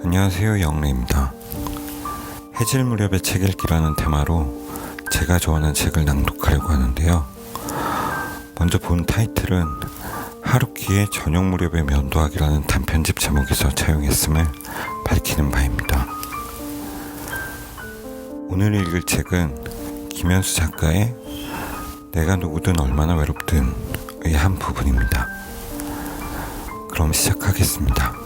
안녕하세요, 영래입니다. 해질 무렵의 책 읽기라는 테마로 제가 좋아하는 책을 낭독하려고 하는데요. 먼저 본 타이틀은 하루키의 저녁 무렵의 면도하기라는 단편집 제목에서 차용했음을 밝히는 바입니다. 오늘 읽을 책은 김현수 작가의 내가 누구든 얼마나 외롭든의 한 부분입니다. 그럼 시작하겠습니다.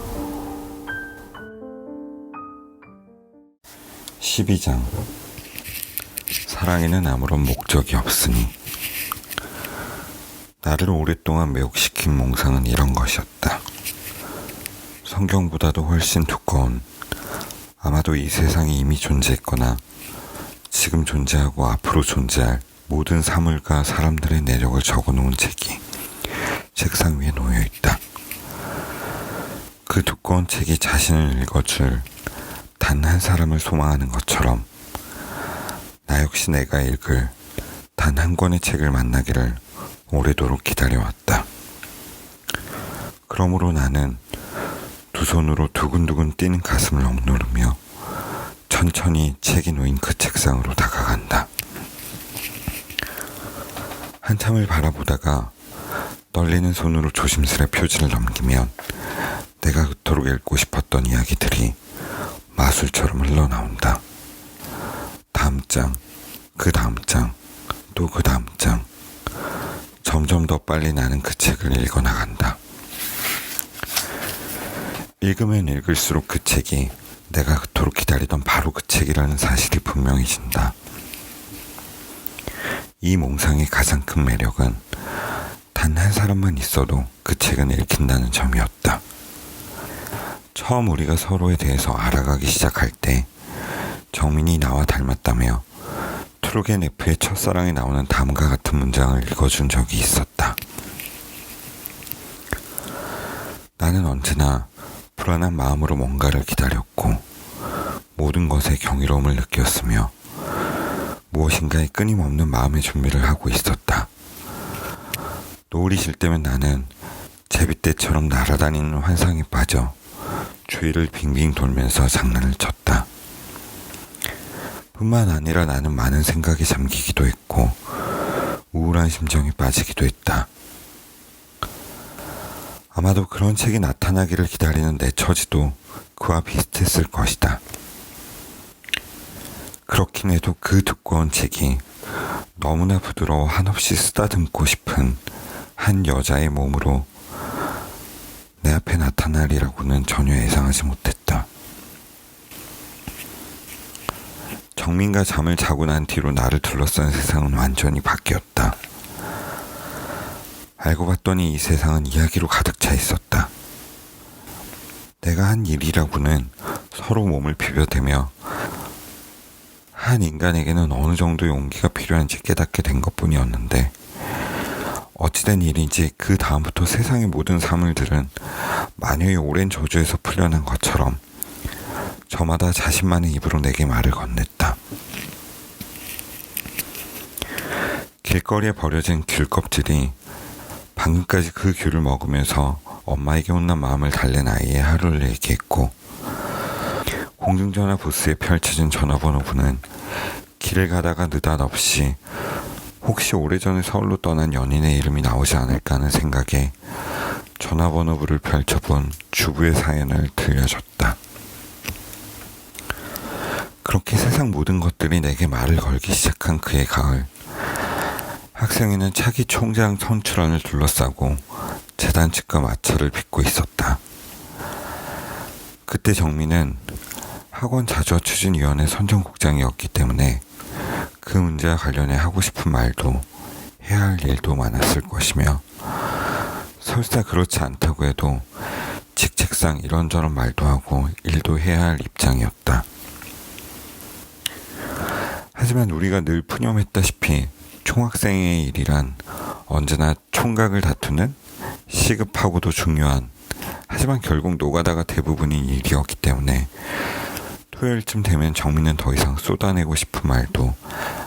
12장. 사랑에는 아무런 목적이 없으니. 나를 오랫동안 매혹시킨 몽상은 이런 것이었다. 성경보다도 훨씬 두꺼운, 아마도 이 세상에 이미 존재했거나 지금 존재하고 앞으로 존재할 모든 사물과 사람들의 내력을 적어놓은 책이 책상 위에 놓여있다. 그 두꺼운 책이 자신을 읽어줄 단 한 사람을 소망하는 것처럼 나 역시 내가 읽을 단 한 권의 책을 만나기를 오래도록 기다려왔다. 그러므로 나는 두 손으로 두근두근 뛰는 가슴을 억누르며 천천히 책이 놓인 그 책상으로 다가간다. 한참을 바라보다가 떨리는 손으로 조심스레 표지를 넘기면 내가 그토록 읽고 싶었던 이야기들이 마술처럼 흘러나온다. 다음 장, 그 다음 장, 또 그 다음 장. 점점 더 빨리 나는 그 책을 읽어나간다. 읽으면 읽을수록 그 책이 내가 그토록 기다리던 바로 그 책이라는 사실이 분명해진다. 이 몽상의 가장 큰 매력은 단 한 사람만 있어도 그 책은 읽힌다는 점이었다. 처음 우리가 서로에 대해서 알아가기 시작할 때 정민이 나와 닮았다며 트로겐 F의 첫사랑에 나오는 다음과 같은 문장을 읽어준 적이 있었다. 나는 언제나 불안한 마음으로 뭔가를 기다렸고 모든 것에 경이로움을 느꼈으며 무엇인가에 끊임없는 마음의 준비를 하고 있었다. 노을이 질 때면 나는 제비떼처럼 날아다니는 환상에 빠져 주위를 빙빙 돌면서 장난을 쳤다. 뿐만 아니라 나는 많은 생각에 잠기기도 했고 우울한 심정에 빠지기도 했다. 아마도 그런 책이 나타나기를 기다리는 내 처지도 그와 비슷했을 것이다. 그렇긴 해도 그 두꺼운 책이 너무나 부드러워 한없이 쓰다듬고 싶은 한 여자의 몸으로 내 앞에 나타나리라고는 전혀 예상하지 못했다. 정민과 잠을 자고 난 뒤로 나를 둘러싼 세상은 완전히 바뀌었다. 알고 봤더니 이 세상은 이야기로 가득 차 있었다. 내가 한 일이라고는 서로 몸을 비벼대며 한 인간에게는 어느 정도의 용기가 필요한지 깨닫게 된 것뿐이었는데 어찌된 일인지 그 다음부터 세상의 모든 사물들은 마녀의 오랜 저주에서 풀려난 것처럼 저마다 자신만의 입으로 내게 말을 건넸다. 길거리에 버려진 귤 껍질이 방금까지 그 귤을 먹으면서 엄마에게 혼난 마음을 달랜 아이의 하루를 얘기했고 공중전화 부스에 펼쳐진 전화번호부는 길을 가다가 느닷없이 혹시 오래전에 서울로 떠난 연인의 이름이 나오지 않을까 하는 생각에 전화번호부를 펼쳐본 주부의 사연을 들려줬다. 그렇게 세상 모든 것들이 내게 말을 걸기 시작한 그의 가을. 학생회는 차기 총장 선출원을 둘러싸고 재단 측과 마찰을 빚고 있었다. 그때 정민은 학원 자주추진위원회 선정국장이었기 때문에 그 문제와 관련해 하고 싶은 말도 해야 할 일도 많았을 것이며 설사 그렇지 않다고 해도 직책상 이런저런 말도 하고 일도 해야 할 입장이었다. 하지만 우리가 늘 푸념했다시피 총학생의 일이란 언제나 총각을 다투는 시급하고도 중요한 하지만 결국 노가다가 대부분인 일이었기 때문에 토요일쯤 되면 정민은 더 이상 쏟아내고 싶은 말도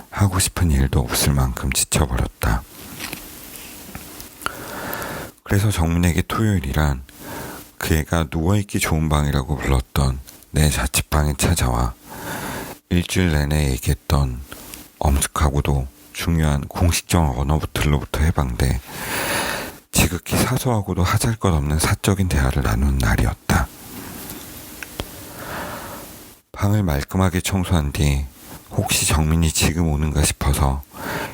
하고 싶은 일도 없을 만큼 지쳐버렸다. 그래서 정민에게 토요일이란 그 애가 누워있기 좋은 방이라고 불렀던 내 자취방에 찾아와 일주일 내내 얘기했던 엄숙하고도 중요한 공식적 언어들로부터 해방돼 지극히 사소하고도 하잘것없는 사적인 대화를 나눈 날이었다. 방을 말끔하게 청소한 뒤 혹시 정민이 지금 오는가 싶어서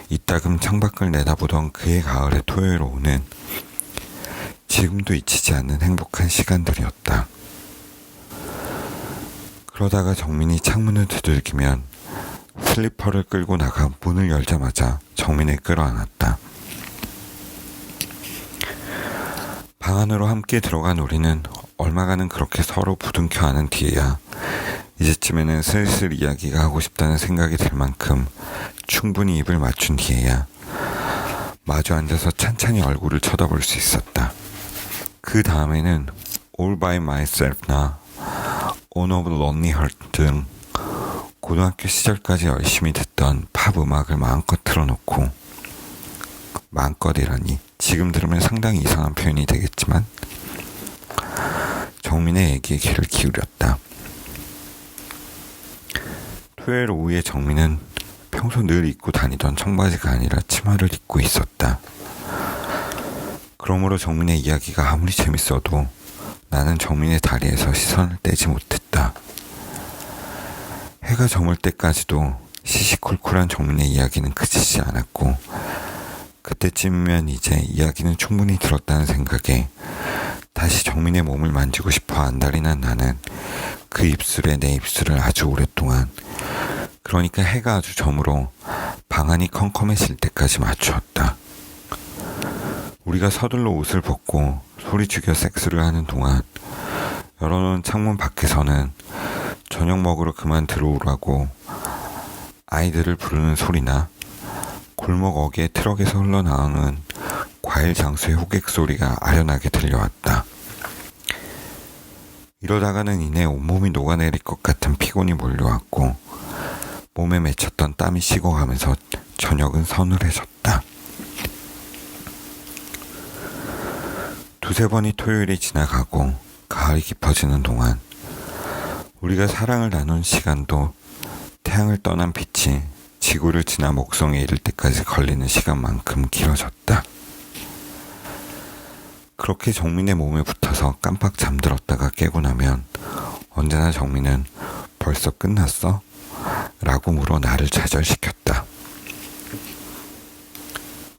이따금 창밖을 내다보던 그의 가을의 토요일 오후는 지금도 잊히지 않는 행복한 시간들이었다. 그러다가 정민이 창문을 두들기면 슬리퍼를 끌고 나가 문을 열자마자 정민을 끌어안았다. 방 안으로 함께 들어간 우리는 얼마간은 그렇게 서로 부둥켜 안은 뒤에야 이제쯤에는 슬슬 이야기가 하고 싶다는 생각이 들 만큼 충분히 입을 맞춘 뒤에야 마주 앉아서 찬찬히 얼굴을 쳐다볼 수 있었다. 그 다음에는 All by Myself나 On of Lonely Heart 등 고등학교 시절까지 열심히 듣던 팝 음악을 마음껏 틀어놓고, 마음껏이라니 지금 들으면 상당히 이상한 표현이 되겠지만 정민의 얘기에 귀를 기울였다. 토요일 오후에 정민은 평소 늘 입고 다니던 청바지가 아니라 치마를 입고 있었다. 그러므로 정민의 이야기가 아무리 재밌어도 나는 정민의 다리에서 시선을 떼지 못했다. 해가 저물 때까지도 시시콜콜한 정민의 이야기는 그치지 않았고, 그때쯤이면 이제 이야기는 충분히 들었다는 생각에 다시 정민의 몸을 만지고 싶어 안달이 난 나는 그 입술에 내 입술을 아주 오랫동안, 그러니까 해가 아주 저물어 방안이 컴컴해질 때까지 맞추었다. 우리가 서둘러 옷을 벗고 소리 죽여 섹스를 하는 동안 열어놓은 창문 밖에서는 저녁 먹으러 그만 들어오라고 아이들을 부르는 소리나 골목 어귀의 트럭에서 흘러나오는 과일 장수의 호객 소리가 아련하게 들려왔다. 이러다가는 이내 온몸이 녹아내릴 것 같은 피곤이 몰려왔고 몸에 맺혔던 땀이 식어가면서 저녁은 서늘해졌다. 두세 번이 토요일이 지나가고 가을이 깊어지는 동안 우리가 사랑을 나눈 시간도 태양을 떠난 빛이 지구를 지나 목성에 이를 때까지 걸리는 시간만큼 길어졌다. 그렇게 정민의 몸에 붙어서 깜빡 잠들었다가 깨고 나면 언제나 정민은 벌써 끝났어? 라고 물어 나를 좌절시켰다.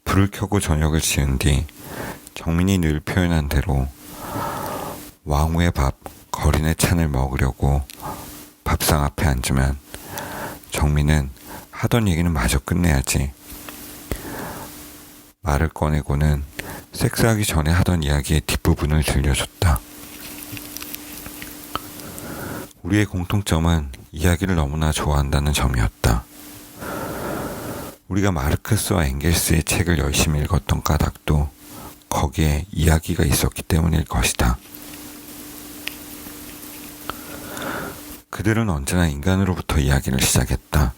불을 켜고 저녁을 지은 뒤 정민이 늘 표현한 대로 왕후의 밥, 거린의 찬을 먹으려고 밥상 앞에 앉으면 정민은 하던 얘기는 마저 끝내야지. 말을 꺼내고는 섹스하기 전에 하던 이야기의 뒷부분을 들려줬다. 우리의 공통점은 이야기를 너무나 좋아한다는 점이었다. 우리가 마르크스와 엥겔스의 책을 열심히 읽었던 까닭도 거기에 이야기가 있었기 때문일 것이다. 그들은 언제나 인간으로부터 이야기를 시작했다.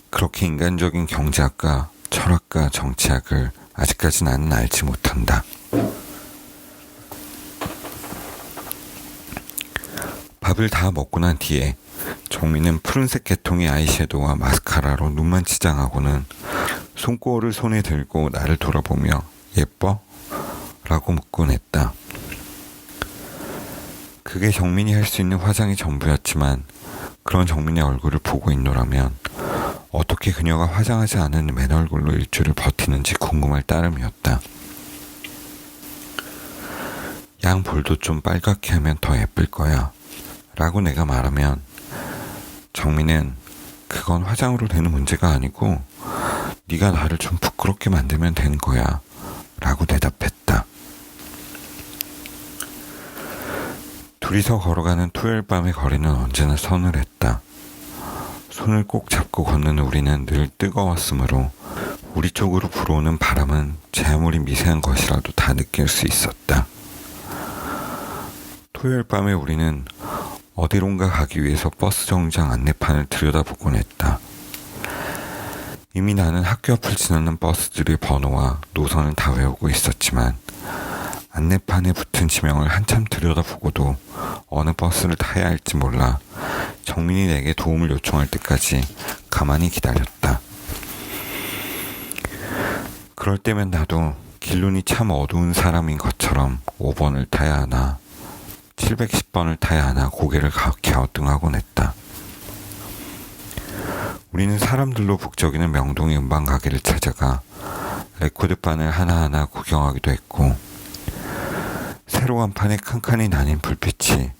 그렇게 인간적인 경제학과, 철학과, 정치학을 아직까지 나는 알지 못한다. 밥을 다 먹고 난 뒤에 정민은 푸른색 계통의 아이섀도우와 마스카라로 눈만 치장하고는 손거울을 손에 들고 나를 돌아보며 예뻐? 라고 묻곤 했다. 그게 정민이 할 수 있는 화장이 전부였지만 그런 정민의 얼굴을 보고 있노라면 어떻게 그녀가 화장하지 않은 맨 얼굴로 일주를 버티는지 궁금할 따름이었다. 양 볼도 좀 빨갛게 하면 더 예쁠 거야 라고 내가 말하면 정민은 그건 화장으로 되는 문제가 아니고 네가 나를 좀 부끄럽게 만들면 된 거야 라고 대답했다. 둘이서 걸어가는 토요일 밤의 거리는 언제나 서늘했다. 손을 꼭 잡고 걷는 우리는 늘 뜨거웠으므로 우리 쪽으로 불어오는 바람은 제 아무리 미세한 것이라도 다 느낄 수 있었다. 토요일 밤에 우리는 어디론가 가기 위해서 버스 정류장 안내판을 들여다보곤 했다. 이미 나는 학교 앞을 지나는 버스들의 번호와 노선을 다 외우고 있었지만 안내판에 붙은 지명을 한참 들여다보고도 어느 버스를 타야 할지 몰라 정민이 내게 도움을 요청할 때까지 가만히 기다렸다. 그럴 때면 나도 길눈이 참 어두운 사람인 것처럼 5번을 타야 하나 710번을 타야 하나 고개를 갸우뚱하곤 했다. 우리는 사람들로 북적이는 명동의 음반 가게를 찾아가 레코드판을 하나하나 구경하기도 했고, 새로 한 판의 칸칸이 나뉜 불빛이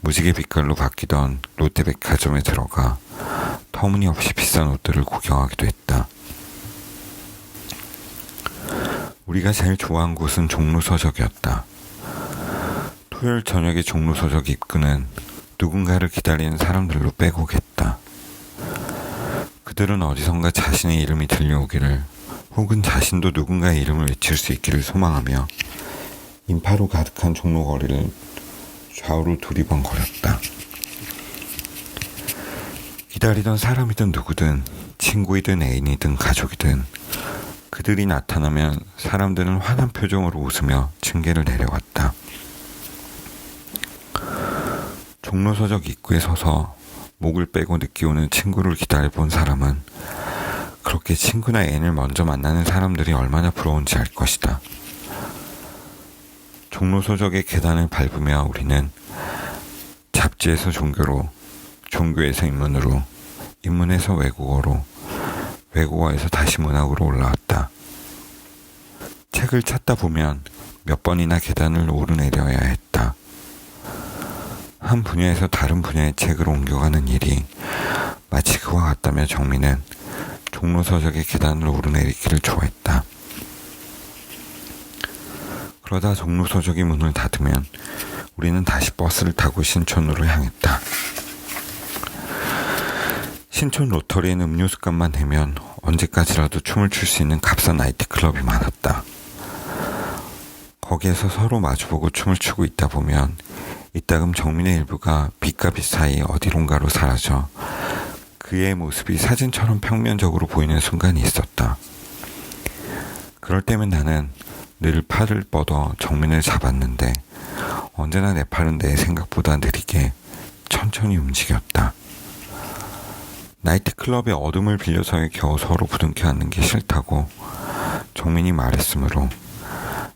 무지개 빛깔로 바뀌던 롯데백화점에 들어가 터무니없이 비싼 옷들을 구경하기도 했다. 우리가 제일 좋아한 곳은 종로서적이었다. 토요일 저녁의 종로서적 입구는 누군가를 기다리는 사람들로 빼곡했다. 그들은 어디선가 자신의 이름이 들려오기를 혹은 자신도 누군가의 이름을 외칠 수 있기를 소망하며 인파로 가득한 종로 거리를 좌우로 두리번거렸다. 기다리던 사람이든 누구든 친구이든 애인이든 가족이든 그들이 나타나면 사람들은 환한 표정으로 웃으며 층계를 내려왔다. 종로서적 입구에 서서 목을 빼고 늦게 오는 친구를 기다려본 사람은 그렇게 친구나 애인을 먼저 만나는 사람들이 얼마나 부러운지 알 것이다. 종로서적의 계단을 밟으며 우리는 잡지에서 종교로, 종교에서 인문으로, 인문에서 외국어로, 외국어에서 다시 문학으로 올라왔다. 책을 찾다 보면 몇 번이나 계단을 오르내려야 했다. 한 분야에서 다른 분야의 책을 옮겨가는 일이 마치 그와 같다며 정민은 종로서적의 계단을 오르내리기를 좋아했다. 그러다 종로서적이 문을 닫으면 우리는 다시 버스를 타고 신촌으로 향했다. 신촌 로터리에는 음료수값만 내면 언제까지라도 춤을 출 수 있는 값싼 나이트클럽이 많았다. 거기에서 서로 마주보고 춤을 추고 있다 보면 이따금 정민의 일부가 빛과 빛 사이 어디론가로 사라져 그의 모습이 사진처럼 평면적으로 보이는 순간이 있었다. 그럴 때면 나는 늘 팔을 뻗어 정민을 잡았는데 언제나 내 팔은 내 생각보다 느리게 천천히 움직였다. 나이트클럽의 어둠을 빌려서 겨우 서로 부둥켜 안는 게 싫다고 정민이 말했으므로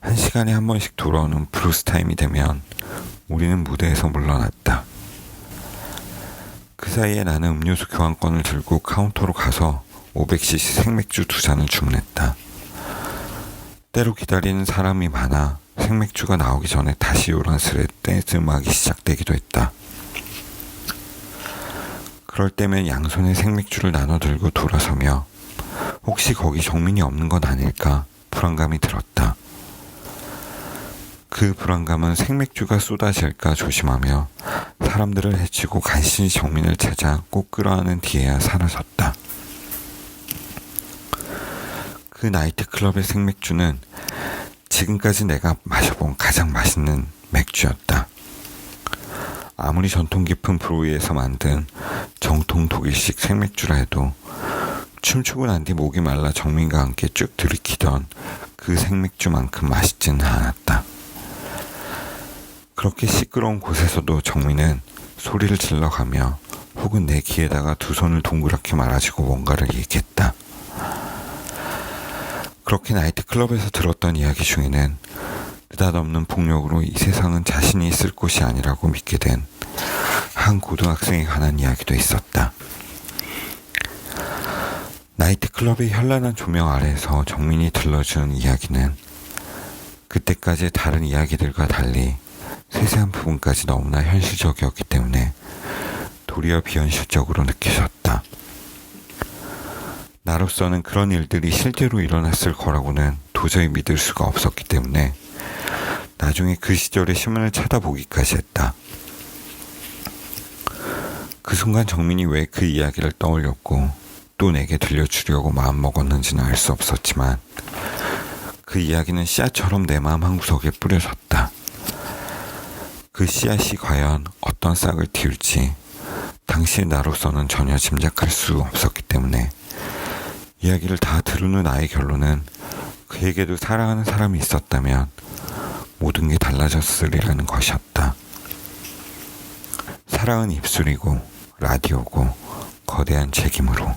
1시간에 한 번씩 돌아오는 브루스 타임이 되면 우리는 무대에서 물러났다. 그 사이에 나는 음료수 교환권을 들고 카운터로 가서 500cc 생맥주 2잔을 주문했다. 때로 기다리는 사람이 많아 생맥주가 나오기 전에 다시 요란스레 댄스 음악이 시작되기도 했다. 그럴 때면 양손에 생맥주를 나눠 들고 돌아서며 혹시 거기 정민이 없는 건 아닐까 불안감이 들었다. 그 불안감은 생맥주가 쏟아질까 조심하며 사람들을 헤치고 간신히 정민을 찾아 꼭 끌어안은 뒤에야 사라졌다. 그 나이트클럽의 생맥주는 지금까지 내가 마셔본 가장 맛있는 맥주였다. 아무리 전통 깊은 브로이에서 만든 정통 독일식 생맥주라 해도 춤추고 난 뒤 목이 말라 정민과 함께 쭉 들이키던 그 생맥주만큼 맛있지는 않았다. 그렇게 시끄러운 곳에서도 정민은 소리를 질러가며 혹은 내 귀에다가 두 손을 동그랗게 말아주고 뭔가를 얘기했다. 그렇게 나이트클럽에서 들었던 이야기 중에는 느닷없는 폭력으로 이 세상은 자신이 있을 곳이 아니라고 믿게 된 한 고등학생에 관한 이야기도 있었다. 나이트클럽의 현란한 조명 아래에서 정민이 들려주는 이야기는 그때까지의 다른 이야기들과 달리 세세한 부분까지 너무나 현실적이었기 때문에 도리어 비현실적으로 느껴졌다. 나로서는 그런 일들이 실제로 일어났을 거라고는 도저히 믿을 수가 없었기 때문에 나중에 그 시절의 신문을 찾아보기까지 했다. 그 순간 정민이 왜 그 이야기를 떠올렸고 또 내게 들려주려고 마음먹었는지는 알 수 없었지만 그 이야기는 씨앗처럼 내 마음 한구석에 뿌려졌다. 그 씨앗이 과연 어떤 싹을 틔울지 당시 나로서는 전혀 짐작할 수 없었기 때문에 이야기를 다 들은 후 나의 결론은 그에게도 사랑하는 사람이 있었다면 모든 게 달라졌으리라는 것이었다. 사랑은 입술이고 라디오고 거대한 책임으로.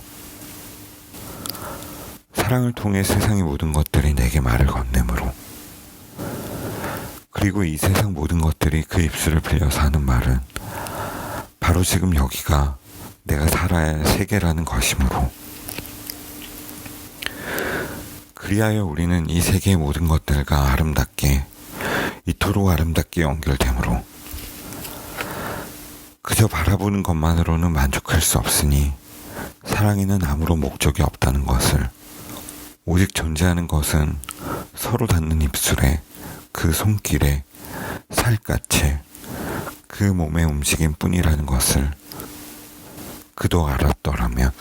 사랑을 통해 세상의 모든 것들이 내게 말을 건네므로. 그리고 이 세상 모든 것들이 그 입술을 빌려서 하는 말은 바로 지금 여기가 내가 살아야 할 세계라는 것이므로. 그리하여 우리는 이 세계의 모든 것들과 아름답게, 이토록 아름답게 연결되므로 그저 바라보는 것만으로는 만족할 수 없으니 사랑에는 아무런 목적이 없다는 것을, 오직 존재하는 것은 서로 닿는 입술에, 그 손길에, 살갗에, 그 몸의 움직임 뿐이라는 것을 그도 알았더라면